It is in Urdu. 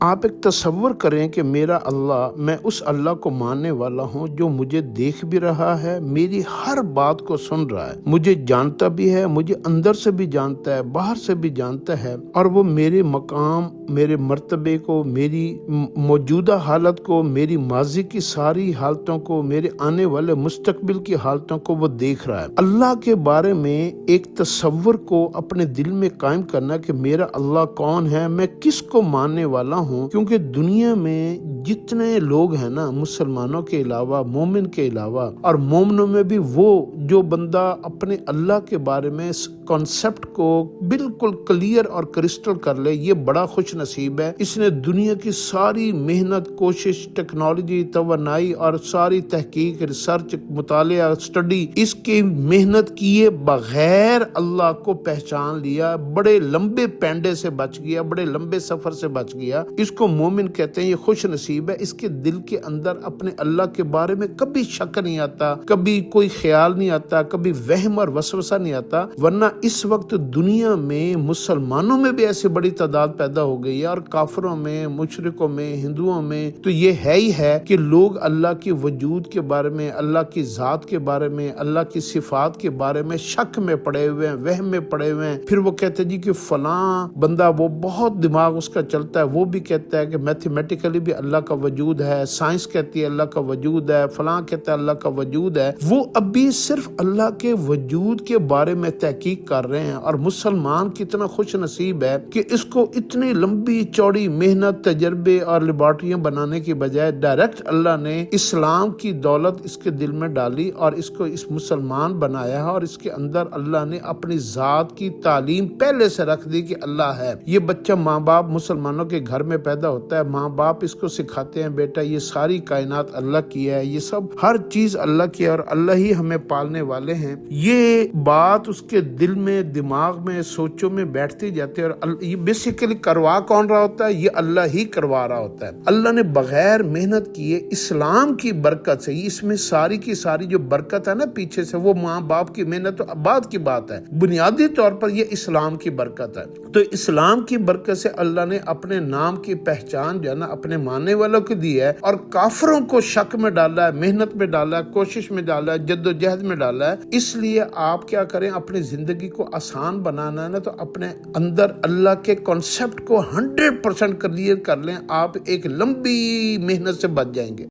آپ ایک تصور کریں کہ میرا اللہ، میں اس اللہ کو ماننے والا ہوں جو مجھے دیکھ بھی رہا ہے، میری ہر بات کو سن رہا ہے، مجھے جانتا بھی ہے، مجھے اندر سے بھی جانتا ہے، باہر سے بھی جانتا ہے، اور وہ میرے مقام، میرے مرتبے کو، میری موجودہ حالت کو، میری ماضی کی ساری حالتوں کو، میرے آنے والے مستقبل کی حالتوں کو وہ دیکھ رہا ہے۔ اللہ کے بارے میں ایک تصور کو اپنے دل میں قائم کرنا کہ میرا اللہ کون ہے، میں کس کو ماننے والا ہوں، کیونکہ دنیا میں جتنے لوگ ہیں نا، مسلمانوں کے علاوہ، مومن کے علاوہ، اور مومنوں میں بھی وہ جو بندہ اپنے اللہ کے بارے میں کانسیپٹ کو بالکل کلیئر اور کرسٹل کر لے، یہ بڑا خوش نصیب ہے۔ اس نے دنیا کی ساری محنت، کوشش، ٹیکنالوجی، توانائی اور ساری تحقیق، ریسرچ، مطالعہ، اسٹڈی، اس کی محنت کیے بغیر اللہ کو پہچان لیا، بڑے لمبے پینڈے سے بچ گیا، بڑے لمبے سفر سے بچ گیا۔ اس کو مومن کہتے ہیں، یہ خوش نصیب ہے۔ اس کے دل کے اندر اپنے اللہ کے بارے میں کبھی شک نہیں آتا، کبھی کوئی خیال نہیں آتا، کبھی وہم اور وسوسہ نہیں آتا۔ ورنہ اس وقت دنیا میں مسلمانوں میں بھی ایسی بڑی تعداد پیدا ہو گئی ہے، اور کافروں میں، مشرکوں میں، ہندوؤں میں تو یہ ہے ہی ہے کہ لوگ اللہ کے وجود کے بارے میں، اللہ کی ذات کے بارے میں، اللہ کی صفات کے بارے میں شک میں پڑے ہوئے ہیں، وہم میں پڑے ہوئے ہیں۔ پھر وہ کہتے ہیں جی کہ فلاں بندہ، وہ بہت دماغ اس کا چلتا ہے، وہ بھی کہتا ہے کہ میتھمیٹیکلی بھی اللہ کا وجود ہے، سائنس کہتی ہے اللہ کا وجود ہے، فلاں کہتا ہے اللہ کا وجود ہے۔ وہ ابھی صرف اللہ کے وجود کے بارے میں تحقیق کر رہے ہیں۔ اور مسلمان کتنا خوش نصیب ہے کہ اس کو اتنی لمبی چوڑی محنت، تجربے اور لیبارٹریاں بنانے کی بجائے ڈائریکٹ اللہ نے اسلام کی دولت اس کے دل میں ڈالی اور اس کو اس مسلمان بنایا ہے، اور اس کے اندر اللہ نے اپنی ذات کی تعلیم پہلے سے رکھ دی کہ اللہ ہے۔ یہ بچہ ماں باپ مسلمانوں کے گھر میں پیدا ہوتا ہے، ماں باپ اس کو سکھاتے ہیں، بیٹا یہ ساری کائنات اللہ کی ہے، یہ سب ہر چیز اللہ کی ہے، اور اللہ ہی ہمیں پالنے والے ہیں۔ یہ بات اس کے دل میں، دماغ میں، سوچوں میں بیٹھتی جاتی ہے، اور یہ بیسیکلی کروا کون رہا ہوتا ہے؟ یہ اللہ ہی کروا رہا ہوتا ہے۔ اللہ نے بغیر محنت کیے اسلام کی برکت سے، اس میں ساری کی ساری جو برکت ہے نا پیچھے سے، وہ ماں باپ کی محنت تو بعد کی بات ہے، بنیادی طور پر یہ اسلام کی برکت ہے۔ تو اسلام کی برکت سے اللہ نے اپنے نام کی پہچان جو ہے نا اپنے ماننے والوں کو دی ہے، اور کافروں کو شک میں ڈالا ہے، محنت میں ڈالا ہے، کوشش میں ڈالا ہے، جد و جہد میں ڈالا ہے۔ اس لیے آپ کیا کریں، اپنی زندگی کو آسان بنانا ہے نا، تو اپنے اندر اللہ کے کانسیپٹ کو 100% کلیئر کر لیں، آپ ایک لمبی محنت سے بچ جائیں گے۔